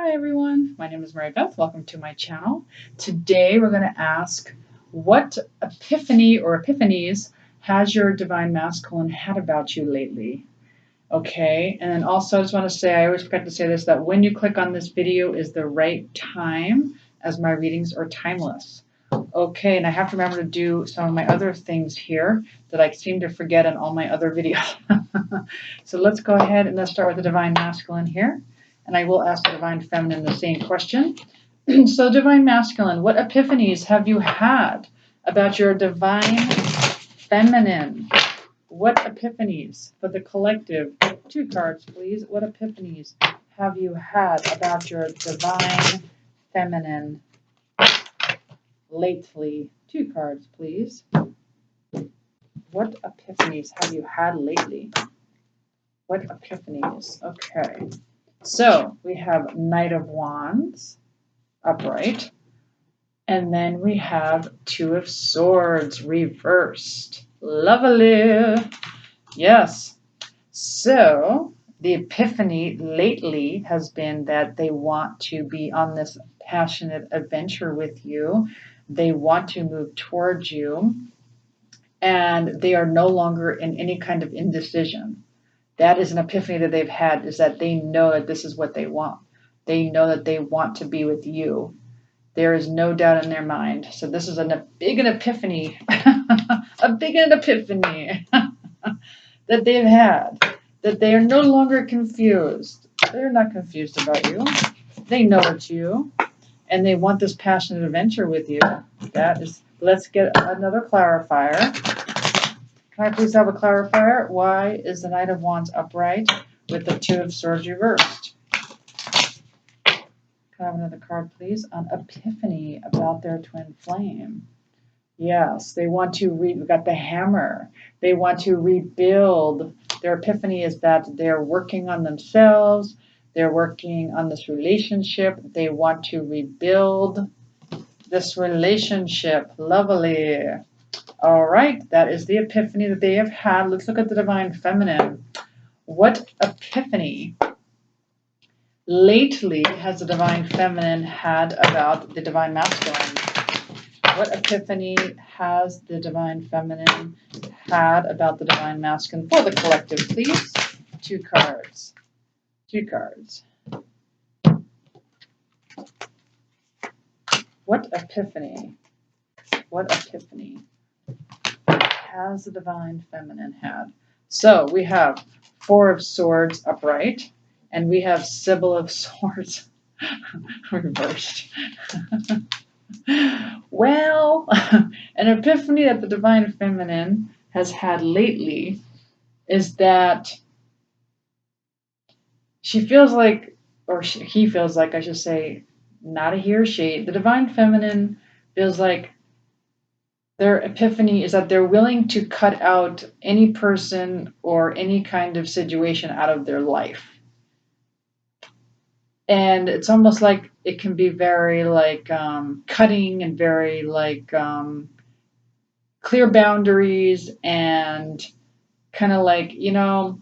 Hi everyone, my name is Mary Beth. Welcome to my channel. Today we're going to ask, what epiphany or epiphanies has your divine masculine had about you lately? Okay, and then also I just want to say, I always forget to say this, that when you click on this video is the right time, as my readings are timeless. Okay, and I have to remember to do some of my other things here that I seem to forget in all my other videos. So let's go ahead and let's start with the divine masculine here. And I will ask the divine feminine the same question. So divine masculine, what epiphanies have you had about your divine feminine? What epiphanies for the collective? 2 cards, please. What epiphanies have you had about your divine feminine lately? 2 cards, please. What epiphanies have you had lately? What epiphanies? Okay. So we have Knight of Wands, upright. And then we have 2 of Swords, reversed. Lovely. Yes. So the epiphany lately has been that they want to be on this passionate adventure with you. They want to move towards you. And they are no longer in any kind of indecision. That is an epiphany that they've had, is that they know that this is what they want. They know that they want to be with you. There is no doubt in their mind. So this is a big epiphany, a big epiphany that they've had, that they are no longer confused. They're not confused about you. They know it's you, and they want this passionate adventure with you. That is, let's get another clarifier. Can I please have a clarifier? Why is the Knight of Wands upright with the 2 of Swords reversed? Can I have another card, please? On epiphany about their twin flame. Yes, they want to we've got the Hammer. They want to rebuild. Their epiphany is that they're working on themselves. They're working on this relationship. They want to rebuild this relationship. Lovely. All right, that is the epiphany that they have had. Let's look at the divine feminine. What epiphany lately has the divine feminine had about the divine masculine? What epiphany has the divine feminine had about the divine masculine for the collective, please? 2 cards. 2 cards. What epiphany? What epiphany has the divine feminine had? So we have 4 of Swords upright, and we have Sybil of Swords reversed. Well, an epiphany that the divine feminine has had lately is that she feels like, or he feels like, I should say, not a he or she, the divine feminine feels like their epiphany is that they're willing to cut out any person or any kind of situation out of their life. And it's almost like it can be very like cutting and very like clear boundaries and kind of like, you know,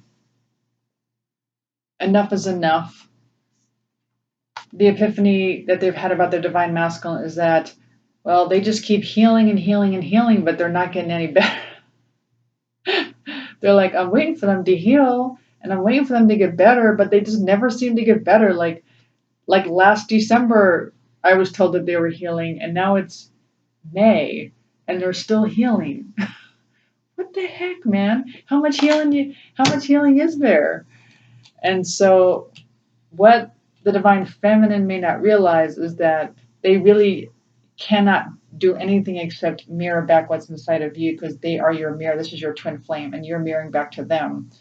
enough is enough. The epiphany that they've had about their divine masculine is that, well, they just keep healing and healing and healing, but they're not getting any better. They're like, I'm waiting for them to heal and I'm waiting for them to get better, but they just never seem to get better. Like last December, I was told that they were healing, and now it's May and they're still healing. What the heck, man? How much healing is there? And so what the divine feminine may not realize is that they really cannot do anything except mirror back what's inside of you, because they are your mirror. This is your twin flame, and you're mirroring back to them.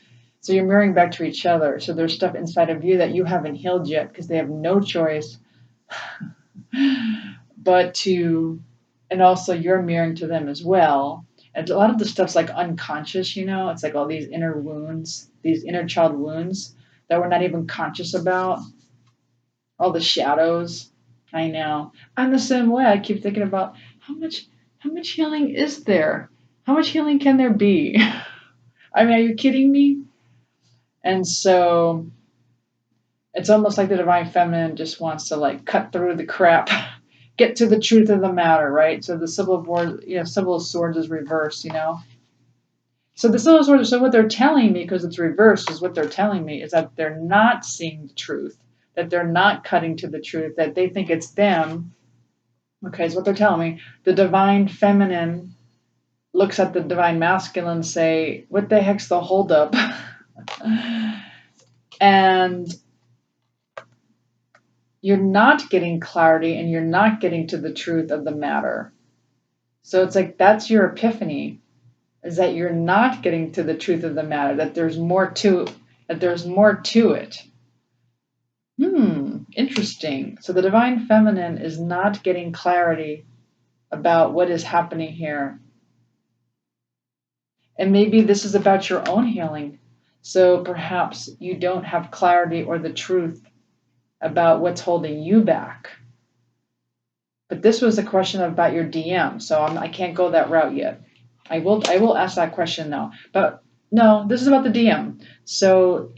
So you're mirroring back to each other. So there's stuff inside of you that you haven't healed yet, because they have no choice but to, and also you're mirroring to them as well. And a lot of the stuff's like unconscious, you know, it's like all these inner wounds, these inner child wounds that we're not even conscious about. All the shadows. I know. I'm the same way. I keep thinking about how much healing is there? How much healing can there be? I mean, are you kidding me? And so It's almost like the divine feminine just wants to like cut through the crap, get to the truth of the matter, right? So the symbol of war, symbol of swords is reversed, So the symbol of swords, so what they're telling me, because it's reversed, is what they're telling me is that they're not seeing the truth, that they're not cutting to the truth, that they think it's them. Okay, is what they're telling me. The divine feminine looks at the divine masculine and say, what the heck's the holdup? And you're not getting clarity and you're not getting to the truth of the matter. So it's like that's your epiphany, is that you're not getting to the truth of the matter, that there's more to it. Interesting. So the divine feminine is not getting clarity about what is happening here. And maybe this is about your own healing. So perhaps you don't have clarity or the truth about what's holding you back. But this was a question about your DM, so I can't go that route yet. I will ask that question now. But no, this is about the DM. So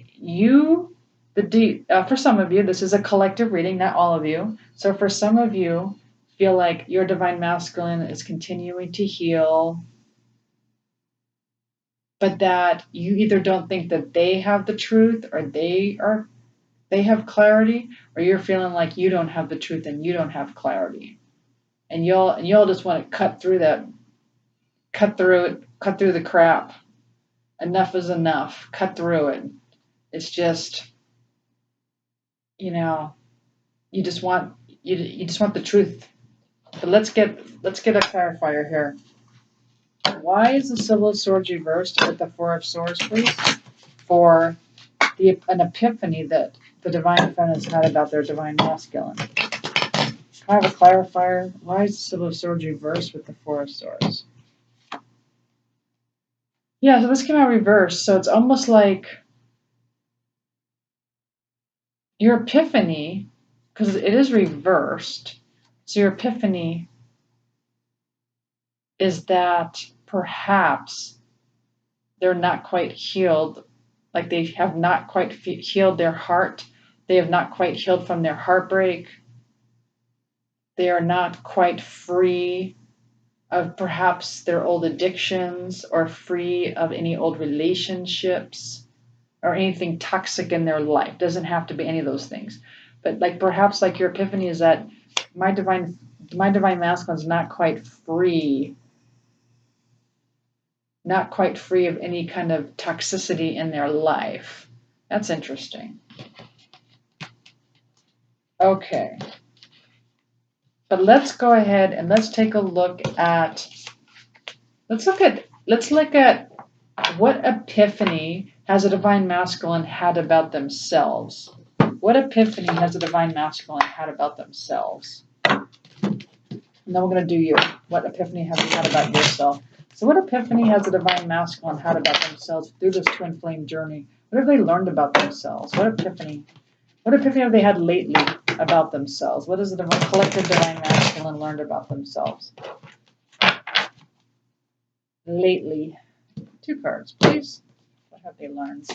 for some of you, this is a collective reading, not all of you. So for some of you, feel like your divine masculine is continuing to heal, but that you either don't think that they have the truth or they have clarity, or you're feeling like you don't have the truth and you don't have clarity. And you'll just want to cut through the crap. Enough is enough. Cut through it. It's just, you just want the truth. But let's get a clarifier here. Why is the Symbol of Swords reversed with the Four of Swords, please? For an epiphany that the divine feminine has had about their divine masculine. Can I have a clarifier? Why is the Symbol of Swords reversed with the Four of Swords? Yeah, so this came out reversed. So it's almost like your epiphany, because it is reversed. So your epiphany is that perhaps they're not quite healed, like they have not quite healed their heart. They have not quite healed from their heartbreak. They are not quite free of perhaps their old addictions or free of any old relationships or anything toxic in their life. Doesn't have to be any of those things. But like perhaps like your epiphany is that my divine masculine is not quite free of any kind of toxicity in their life. That's interesting. Okay. But let's go ahead and let's take a look at what epiphany has a divine masculine had about themselves. What epiphany has a divine masculine had about themselves? And then we're going to do you. What epiphany have you had about yourself? So what epiphany has a divine masculine had about themselves through this twin flame journey? What have they learned about themselves? What epiphany have they had lately about themselves? What has the collective divine masculine learned about themselves? Lately. 2 cards, please. What have they learned?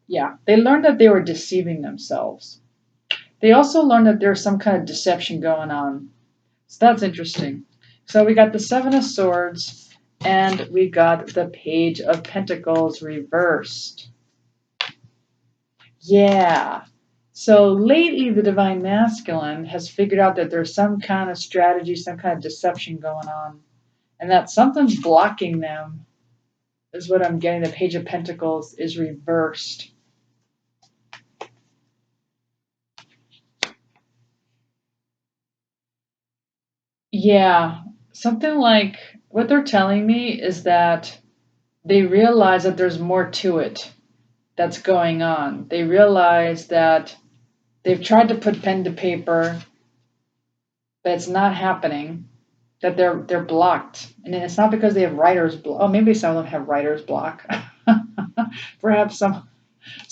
Yeah, they learned that they were deceiving themselves. They also learned that there's some kind of deception going on. So that's interesting. So we got the 7 of Swords, and we got the Page of Pentacles reversed. Yeah. So lately, the divine masculine has figured out that there's some kind of strategy, some kind of deception going on, and that something's blocking them, is what I'm getting. The Page of Pentacles is reversed. Yeah, something like what they're telling me is that they realize that there's more to it that's going on. They realize that they've tried to put pen to paper, but it's not happening, that they're blocked. And it's not because they have writer's block. Oh, maybe some of them have writer's block. Perhaps some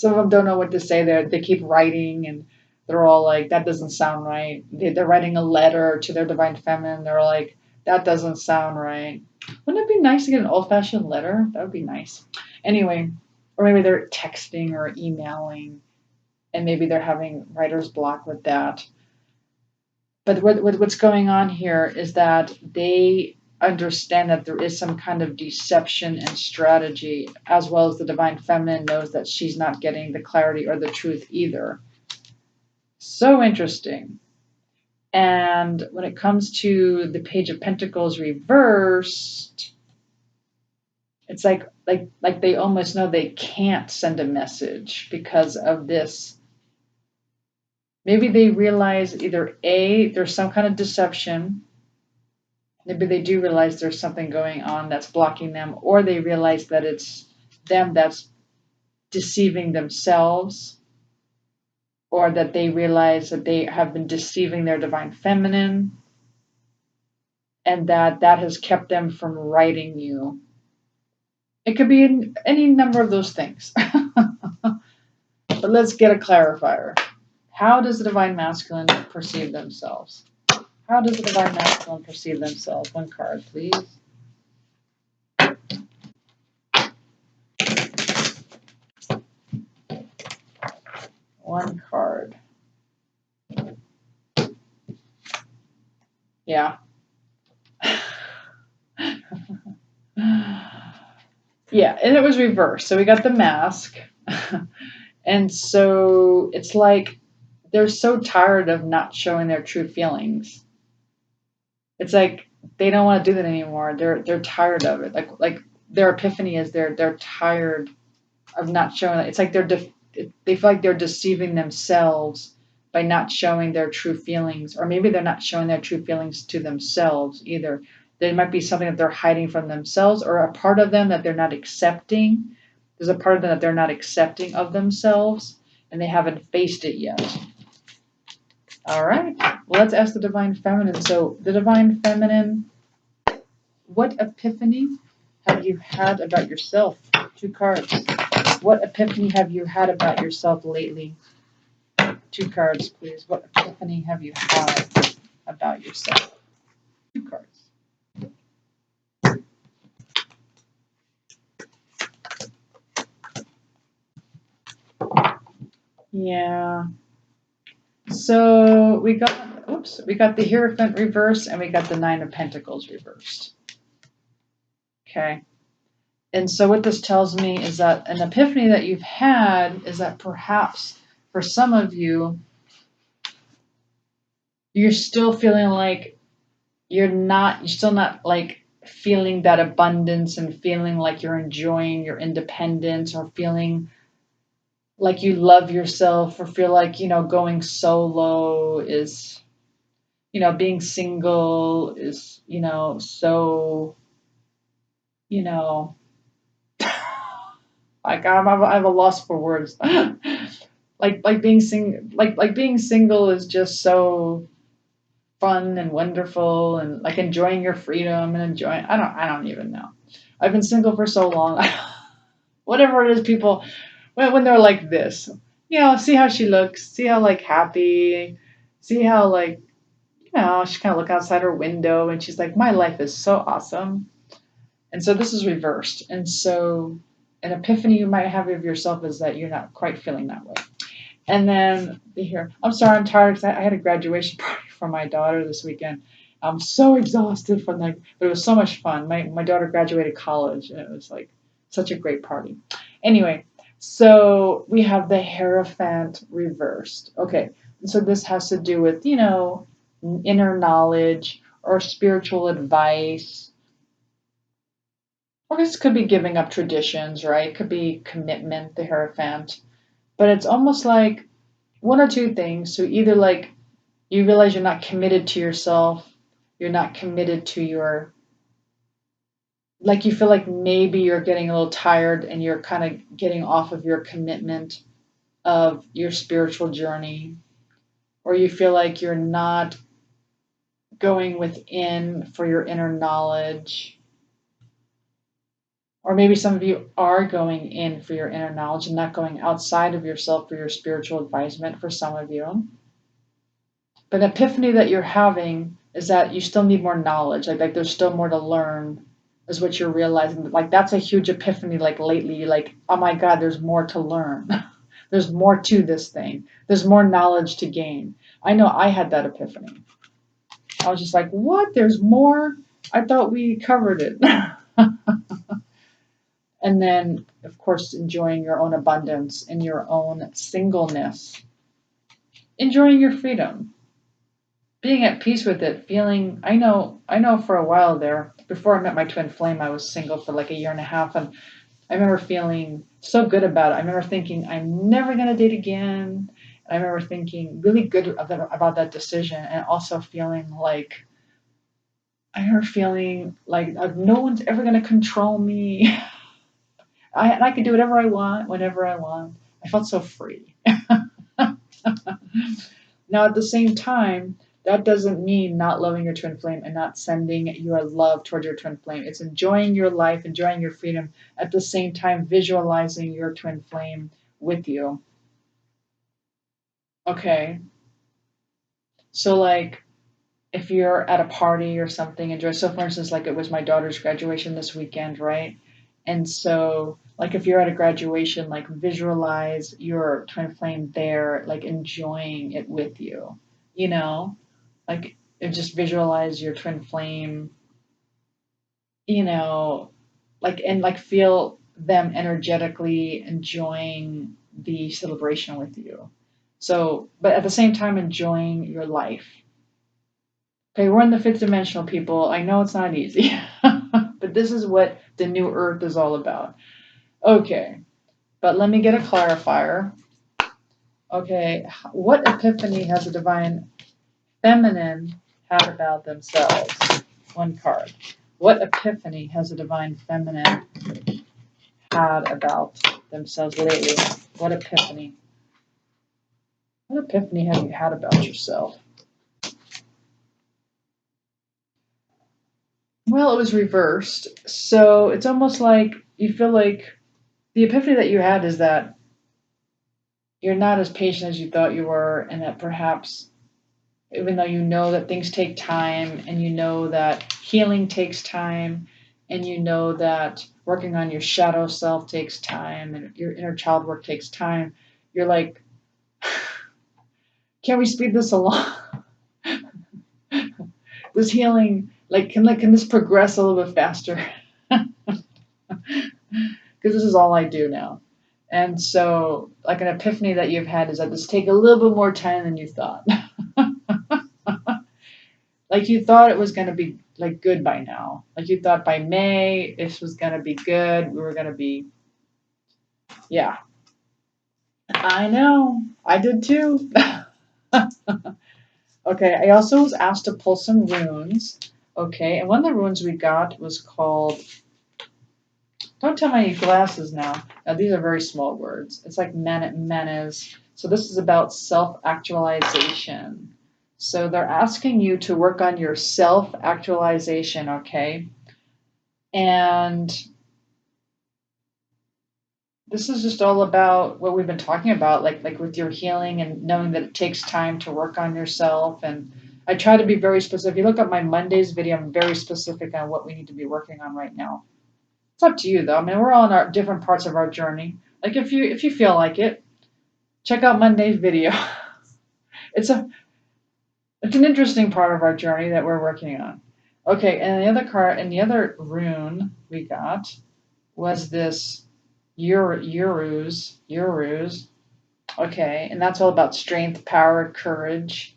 of them don't know what to say. They keep writing and they're all like, that doesn't sound right. They're writing a letter to their divine feminine. They're like, that doesn't sound right. Wouldn't it be nice to get an old-fashioned letter? That would be nice. Anyway, or maybe they're texting or emailing, and maybe they're having writer's block with that. But what's going on here is that they understand that there is some kind of deception and strategy, as well as the divine feminine knows that she's not getting the clarity or the truth either. So interesting. And when it comes to the Page of Pentacles reversed, it's like they almost know they can't send a message because of this. Maybe they realize either A, there's some kind of deception. Maybe they do realize there's something going on that's blocking them, or they realize that it's them that's deceiving themselves, or that they realize that they have been deceiving their divine feminine, and that has kept them from writing you. It could be any number of those things. But let's get a clarifier. How does the divine masculine perceive themselves? How does the divine masculine perceive themselves? One card, please. One card. Yeah. Yeah, and it was reversed. So we got the mask. And so it's like they're so tired of not showing their true feelings. It's like they don't want to do that anymore. They're tired of it. Like their epiphany is they're tired of not showing it. It's like they feel like they're deceiving themselves by not showing their true feelings, or maybe they're not showing their true feelings to themselves either. There might be something that they're hiding from themselves, or a part of them that they're not accepting. There's a part of them that they're not accepting of themselves, and they haven't faced it yet. All right, well, let's ask the divine feminine. So the divine feminine, what epiphany have you had about yourself? 2 cards. What epiphany have you had about yourself lately? 2 cards, please. What epiphany have you had about yourself? 2 cards. Yeah. So we got the Hierophant reversed, and we got the 9 of Pentacles reversed. Okay. And so what this tells me is that an epiphany that you've had is that perhaps for some of you, you're still feeling like you're still not like feeling that abundance and feeling like you're enjoying your independence, or feeling like you love yourself, or feel like, going solo is, being single is, so, like I have a loss for words. like being single is just so fun and wonderful, and like enjoying your freedom and enjoying, I don't even know. I've been single for so long. Whatever it is, people, when they're like this, see how she looks, see how like happy, see how like, she kind of look outside her window and she's like, my life is so awesome. And so this is reversed. And so an epiphany you might have of yourself is that you're not quite feeling that way. And then here, I'm sorry, I'm tired because I had a graduation party for my daughter this weekend. I'm so exhausted from that, but it was so much fun. My daughter graduated college, and it was like such a great party. Anyway, so we have the Hierophant reversed. Okay, so this has to do with, inner knowledge or spiritual advice. Or this could be giving up traditions, right? It could be commitment, the Hierophant. But it's almost like one or two things. So either like you realize you're not committed to yourself, you're not committed to your, like you feel like maybe you're getting a little tired and you're kind of getting off of your commitment of your spiritual journey, or you feel like you're not going within for your inner knowledge. Or maybe some of you are going in for your inner knowledge and not going outside of yourself for your spiritual advisement for some of you. But the epiphany that you're having is that you still need more knowledge. Like there's still more to learn. is what you're realizing. Like that's a huge epiphany. Like lately, you're like, oh my God, there's more to learn. There's more to this thing. There's more knowledge to gain. I know I had that epiphany. I was just like, what? There's more? I thought we covered it. And then, of course, enjoying your own abundance and your own singleness, enjoying your freedom, being at peace with it, feeling, I know for a while there, before I met my twin flame, I was single for like a year and a half. And I remember feeling so good about it. I remember thinking, I'm never going to date again. And I remember thinking really good about that decision. And also feeling like, no one's ever going to control me. I could do whatever I want, whenever I want. I felt so free. Now, at the same time, that doesn't mean not loving your twin flame and not sending your love toward your twin flame. It's enjoying your life, enjoying your freedom, at the same time visualizing your twin flame with you. Okay. So like if you're at a party or something, enjoy. So for instance, like it was my daughter's graduation this weekend, right? And so like if you're at a graduation, like visualize your twin flame there, like enjoying it with you, you know? Like just visualize your twin flame, you know, and feel them energetically enjoying the celebration with you. So, but at the same time, enjoying your life. Okay, we're in the fifth dimensional, people. I know it's not easy, but this is what the new earth is all about. Okay, but let me get a clarifier. Okay, what epiphany has the divine feminine had about themselves? One card. What epiphany has the divine feminine had about themselves lately? What epiphany? What epiphany have you had about yourself? Well, it was reversed. So it's almost like you feel like the epiphany that you had is that you're not as patient as you thought you were, and that perhaps, even though you know that things take time, and you know that healing takes time, and you know that working on your shadow self takes time, and your inner child work takes time, you're like, can we speed this along? This healing, can this progress a little bit faster? Because this is all I do now. And so, like an epiphany that you've had is that this take a little bit more time than you thought. Like you thought it was going to be like good by now. Like you thought by May this was going to be good. We were going to be, yeah. I know. I did too. Okay. I also was asked to pull some runes. Okay. And one of the runes we got was called, don't tell my glasses now. Now these are very small words. It's like menes. So this is about self-actualization. So they're asking you to work on your self-actualization, okay? And this is just all about what we've been talking about, like with your healing and knowing that it takes time to work on yourself. And I try to be very specific. If you look at my Monday's video, I'm very specific on what we need to be working on right now. It's up to you though. I mean, we're all in our different parts of our journey. Like if you feel like it, check out Monday's video. It's an interesting part of our journey that we're working on. Okay, and the other rune we got was this Uruz. Okay, and that's all about strength, power, courage.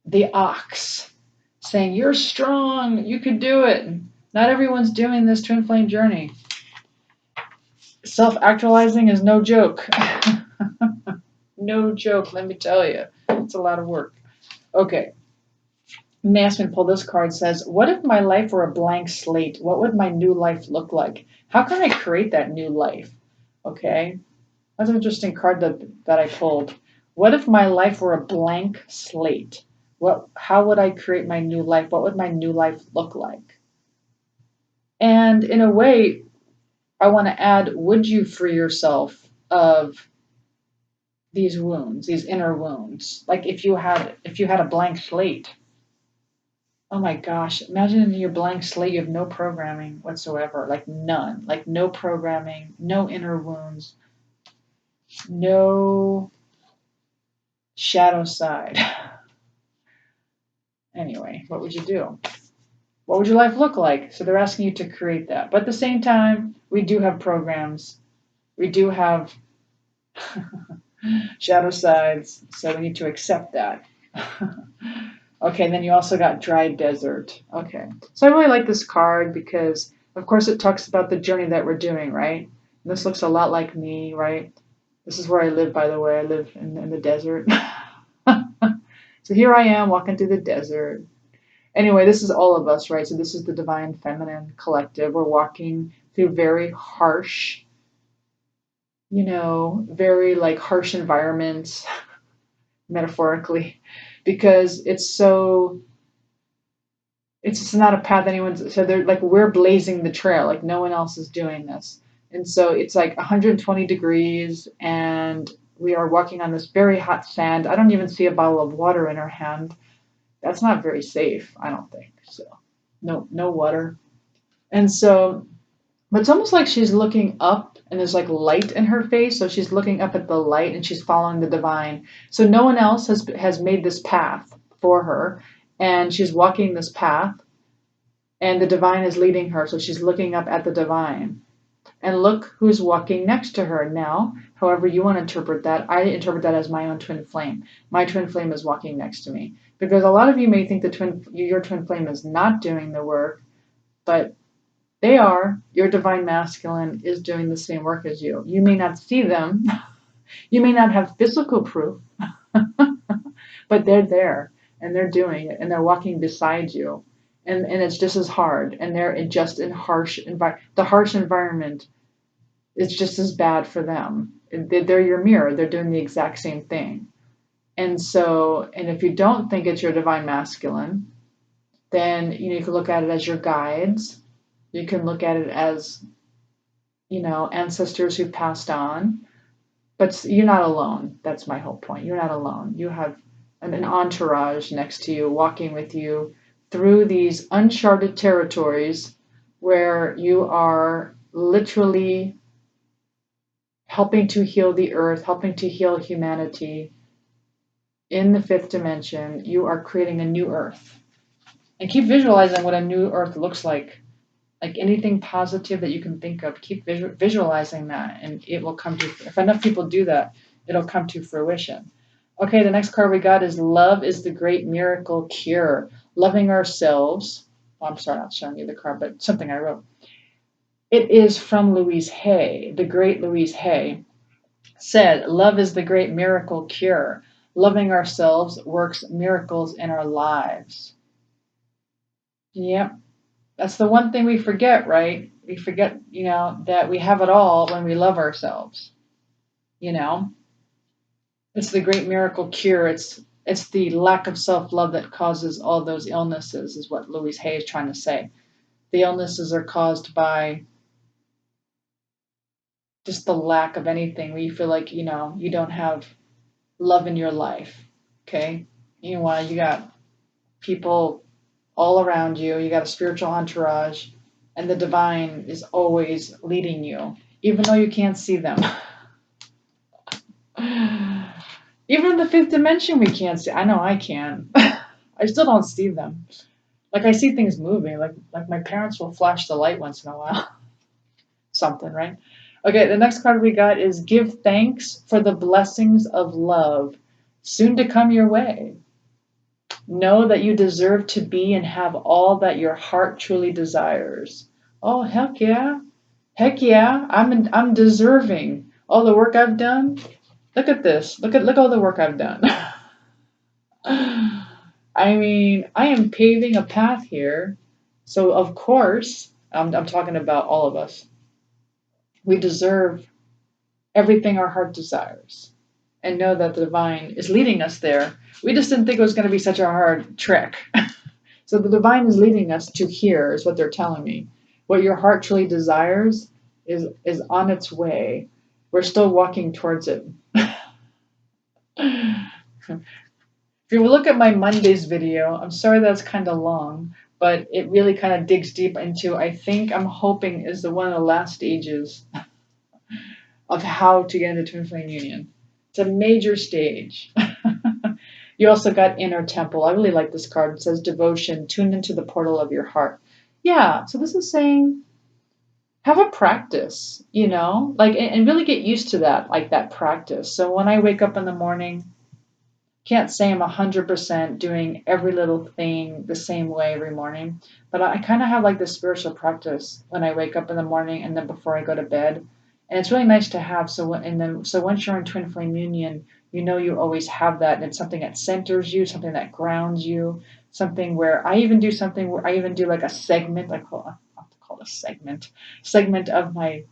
The ox, saying you're strong, you can do it. Not everyone's doing this twin flame journey. Self-actualizing is no joke. No joke, let me tell you. It's a lot of work. Okay. Masman pulled this card, says, what if my life were a blank slate? What would my new life look like? How can I create that new life? Okay. That's an interesting card that I pulled. What if my life were a blank slate? How would I create my new life? What would my new life look like? And in a way, I want to add, would you free yourself of these wounds, these inner wounds? Like if you had a blank slate, Oh my gosh, imagine in your blank slate you have no programming whatsoever, like none, like no programming, no inner wounds, no shadow side. Anyway, what would you do? What would your life look like? So they're asking you to create that. But at the same time, we do have programs. We do have shadow sides, so we need to accept that. Okay, and then you also got dry desert. Okay, so I really like this card because, of course, it talks about the journey that we're doing, right? And this looks a lot like me, right? This is where I live, by the way. I live in the desert. So here I am walking through the desert. Anyway, this is all of us, right? So this is the Divine Feminine Collective. We're walking through very harsh, very like harsh environments, metaphorically, because it's just not a path anyone's, so they're like, we're blazing the trail, like no one else is doing this. And so it's like 120 degrees and we are walking on this very hot sand. I don't even see a bottle of water in her hand. That's not very safe, I don't think. So no water. And so, but it's almost like she's looking up and there's like light in her face. So she's looking up at the light and she's following the divine. So no one else has made this path for her. And she's walking this path and the divine is leading her. So she's looking up at the divine. And look who's walking next to her now. However you want to interpret that, I interpret that as my own twin flame. My twin flame is walking next to me. Because a lot of you may think your twin flame is not doing the work, but they are. Your divine masculine is doing the same work as you. You may not see them. You may not have physical proof, but they're there and they're doing it and they're walking beside you. And it's just as hard. And they're just in harsh environment. The harsh environment is just as bad for them. They're your mirror. They're doing the exact same thing. And so, and if you don't think it's your divine masculine, then you can look at it as your guides. You can look at it as, ancestors who passed on. But you're not alone. That's my whole point. You're not alone. You have an entourage next to you, walking with you through these uncharted territories where you are literally helping to heal the earth, helping to heal humanity. In the fifth dimension, you are creating a new earth. And keep visualizing what a new earth looks like. Like anything positive that you can think of, keep visualizing that, and it will come to, if enough people do that, it'll come to fruition. Okay, the next card we got is Love is the Great Miracle Cure. Loving ourselves. Well, I'm sorry, not showing you the card, but something I wrote. It is from Louise Hay. The great Louise Hay said, love is the great miracle cure. Loving ourselves works miracles in our lives. Yep. That's the one thing we forget, right? We forget, that we have it all when we love ourselves. It's the great miracle cure. It's the lack of self-love that causes all those illnesses, is what Louise Hay is trying to say. The illnesses are caused by just the lack of anything, where you feel like, you don't have love in your life. Okay? You got people all around you. You got a spiritual entourage, and the divine is always leading you, even though you can't see them. Even in the fifth dimension, we can't see. I know I can. I still don't see them. Like I see things moving. Like my parents will flash the light once in a while. Something, right? Okay, the next card we got is Give Thanks for the Blessings of Love soon to come your way. Know that you deserve to be and have all that your heart truly desires. Oh, heck yeah. Heck yeah. I'm deserving. All the work I've done. Look at this. Look all the work I've done. I mean, I am paving a path here. So of course, I'm talking about all of us. We deserve everything our heart desires. And know that the divine is leading us there. We just didn't think it was going to be such a hard trek. So the divine is leading us to here, is what they're telling me. What your heart truly desires is on its way. We're still walking towards it. If you look at my Mondays video, I'm sorry that's kind of long, but it really kind of digs deep into, I think, I'm hoping, is the one of the last stages of how to get into twin flame union. It's a major stage. You also got inner temple. I really like this card. It says devotion, tune into the portal of your heart. Yeah, so this is saying have a practice, like, and really get used to that, like that practice. So when I wake up in the morning, can't say I'm 100% doing every little thing the same way every morning, but I kind of have like this spiritual practice when I wake up in the morning and then before I go to bed. And it's really nice to have. So once you're in twin flame union, you always have that, and it's something that centers you, something that grounds you, something where I even do like a segment. I have to call it a segment of my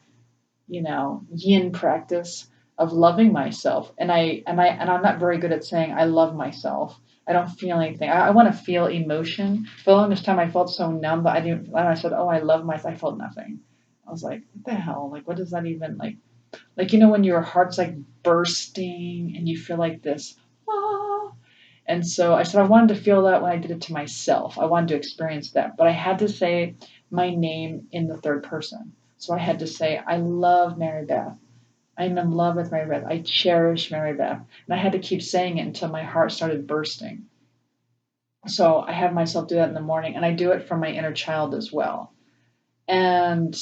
yin practice of loving myself. And I'm not very good at saying I love myself. I don't feel anything. I want to feel emotion. For the longest time I felt so numb that when I said, oh, I love myself, I felt nothing. I was like, what the hell? Like, what does that even like when your heart's like bursting and you feel like this, ah. And so I said I wanted to feel that when I did it to myself. I wanted to experience that. But I had to say my name in the third person. So I had to say, I love Mary Beth. I'm in love with Mary Beth. I cherish Mary Beth. And I had to keep saying it until my heart started bursting. So I have myself do that in the morning, and I do it for my inner child as well. And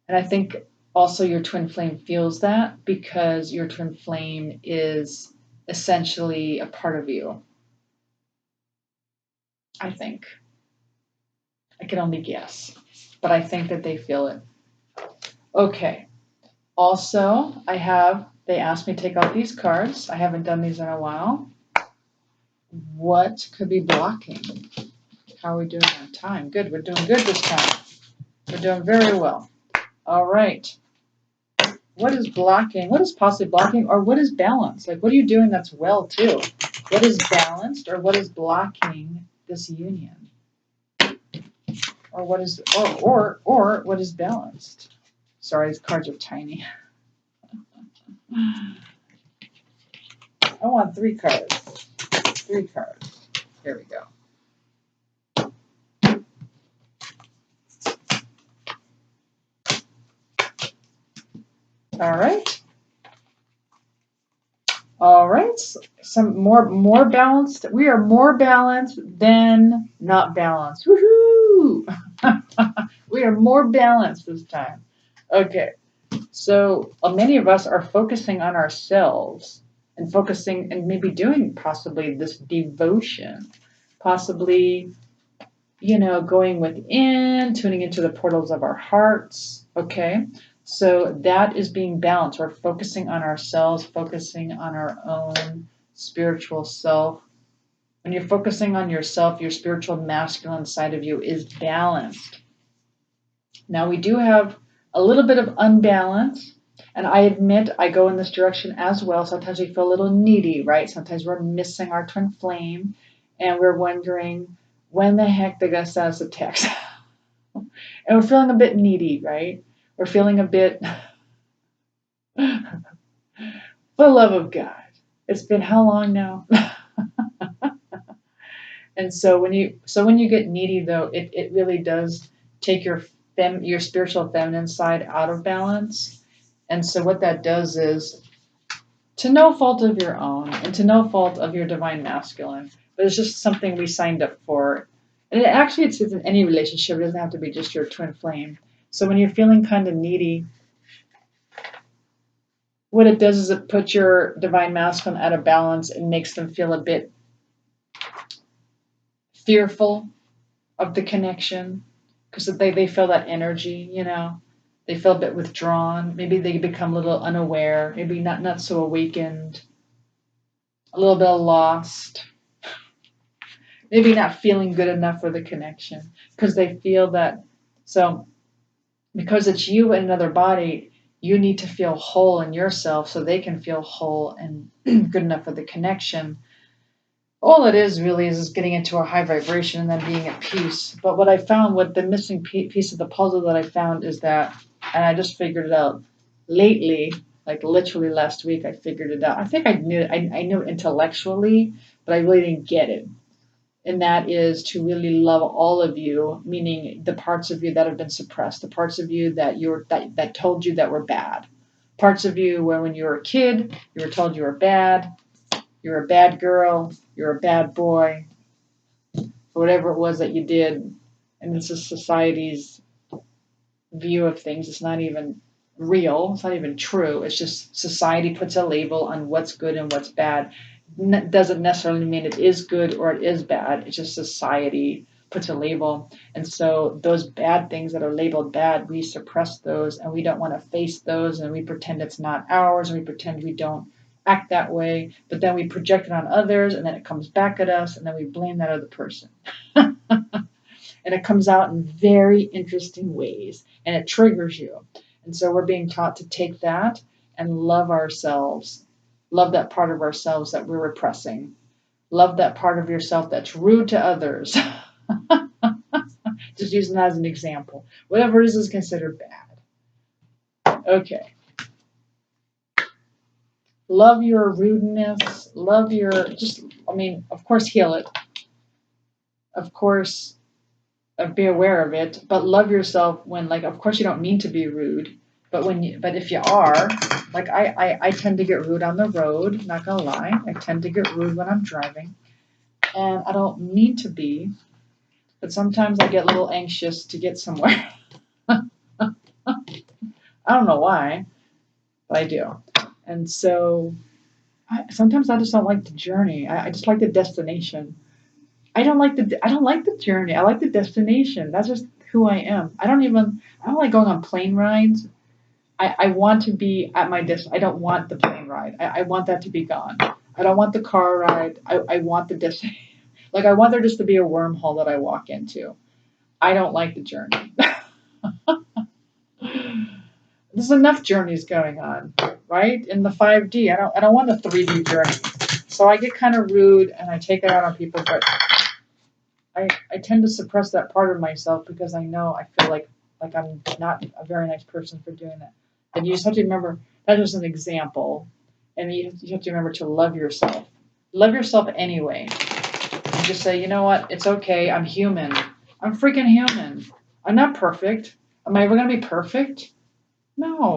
I think also your twin flame feels that because your twin flame is essentially a part of you. I think. I can only guess, but I think that they feel it. Okay. Also, they asked me to take out these cards. I haven't done these in a while. What could be blocking? How are we doing on time? Good. We're doing good this time. We're doing very well. All right. What is blocking? What is possibly blocking? Or what is balanced? Like, what are you doing that's well, too? What is balanced or what is blocking this union? Or what is what is balanced? Sorry, these cards are tiny. I want 3 cards. 3 cards. Here we go. All right. Some more balanced. We are more balanced than not balanced. Woohoo! We are more balanced this time. Okay. So many of us are focusing on ourselves and focusing and maybe doing possibly this devotion, possibly, going within, tuning into the portals of our hearts. Okay. So that is being balanced. We're focusing on ourselves, focusing on our own spiritual self. When you're focusing on yourself, your spiritual masculine side of you is balanced. Now we do have a little bit of unbalance, and I admit I go in this direction as well. Sometimes we feel a little needy, right? Sometimes we're missing our twin flame, and we're wondering when the heck they're going to send us a text. And we're feeling a bit needy, right? We're feeling a bit for the love of God. It's been how long now? And so when you get needy, though, it really does take your spiritual feminine side out of balance. And so what that does is, to no fault of your own and to no fault of your divine masculine, but it's just something we signed up for. And it's in any relationship. It doesn't have to be just your twin flame. So when you're feeling kind of needy, what it does is it puts your divine masculine out of balance and makes them feel a bit fearful of the connection because they feel that energy, They feel a bit withdrawn. Maybe they become a little unaware, maybe not so awakened, a little bit lost, maybe not feeling good enough for the connection because they feel that. So because it's you and another body, you need to feel whole in yourself so they can feel whole and good enough for the connection. All it is really is getting into a high vibration and then being at peace. But what I found, what the missing piece of the puzzle that I found is that, and I just figured it out lately, Like literally last week, I figured it out. I think I knew it. I knew it intellectually, but I really didn't get it. And that is to really love all of you, meaning the parts of you that have been suppressed, the parts of you that told you that were bad, parts of you where when you were a kid, you were told you were bad, you're a bad girl, you're a bad boy, whatever it was that you did. And this is society's view of things. It's not even real. It's not even true. It's just society puts a label on what's good and what's bad. Doesn't necessarily mean it is good or it is bad. It's just society puts a label. And so those bad things that are labeled bad, we suppress those and we don't want to face those, and we pretend it's not ours, and we pretend we don't act that way, but then we project it on others, and then it comes back at us, and then we blame that other person. And it comes out in very interesting ways, and it triggers you. And so we're being taught to take that and love ourselves. Love that part of ourselves that we're repressing. Love that part of yourself that's rude to others. Just using that as an example. Whatever it is considered bad. Okay. Love your rudeness. Love your, of course, heal it. Of course, be aware of it, but love yourself when, like, of course you don't mean to be rude, but if you are, like I tend to get rude on the road, not gonna lie. I tend to get rude when I'm driving, and I don't mean to be, but sometimes I get a little anxious to get somewhere. I don't know why, but I do. And so sometimes I just don't like the journey. I just like the destination. I don't like the journey. I like the destination. That's just who I am. I don't like going on plane rides. I want to be at my destination. I don't want the plane ride. I want that to be gone. I don't want the car ride. I want the destination. Like, I want there just to be a wormhole that I walk into. I don't like the journey. There's enough journeys going on, right? In the 5D. I don't want a 3D journey. So I get kind of rude and I take it out on people, but I tend to suppress that part of myself because I feel like I'm not a very nice person for doing that. And you just have to remember, that's just an example. And you have to remember to love yourself. Love yourself anyway. And just say, you know what? It's okay. I'm human. I'm freaking human. I'm not perfect. Am I ever going to be perfect? No.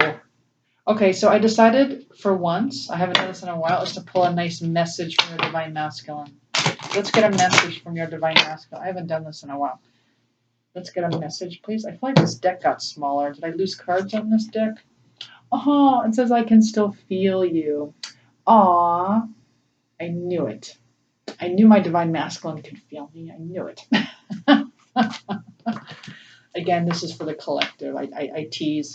Okay, so I decided for once, I haven't done this in a while, is to pull a nice message from your Divine Masculine. Let's get a message from your Divine Masculine. I haven't done this in a while. Let's get a message, please. I feel like this deck got smaller. Did I lose cards on this deck? Oh, it says I can still feel you. Aw, I knew it. I knew my Divine Masculine could feel me. I knew it. Again, this is for the collective. I tease.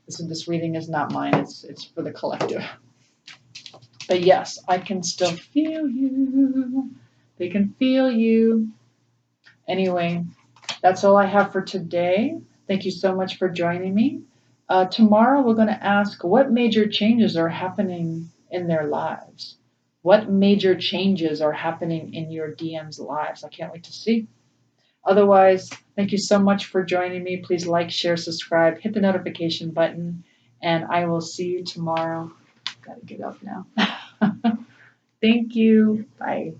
This reading is not mine. It's for the collective. But yes, I can still feel you. They can feel you. Anyway, that's all I have for today. Thank you so much for joining me. Tomorrow we're going to ask what major changes are happening in their lives. What major changes are happening in your DM's lives? I can't wait to see. Otherwise, thank you so much for joining me. Please like, share, subscribe, hit the notification button, and I will see you tomorrow. Gotta get up now. Thank you. Bye.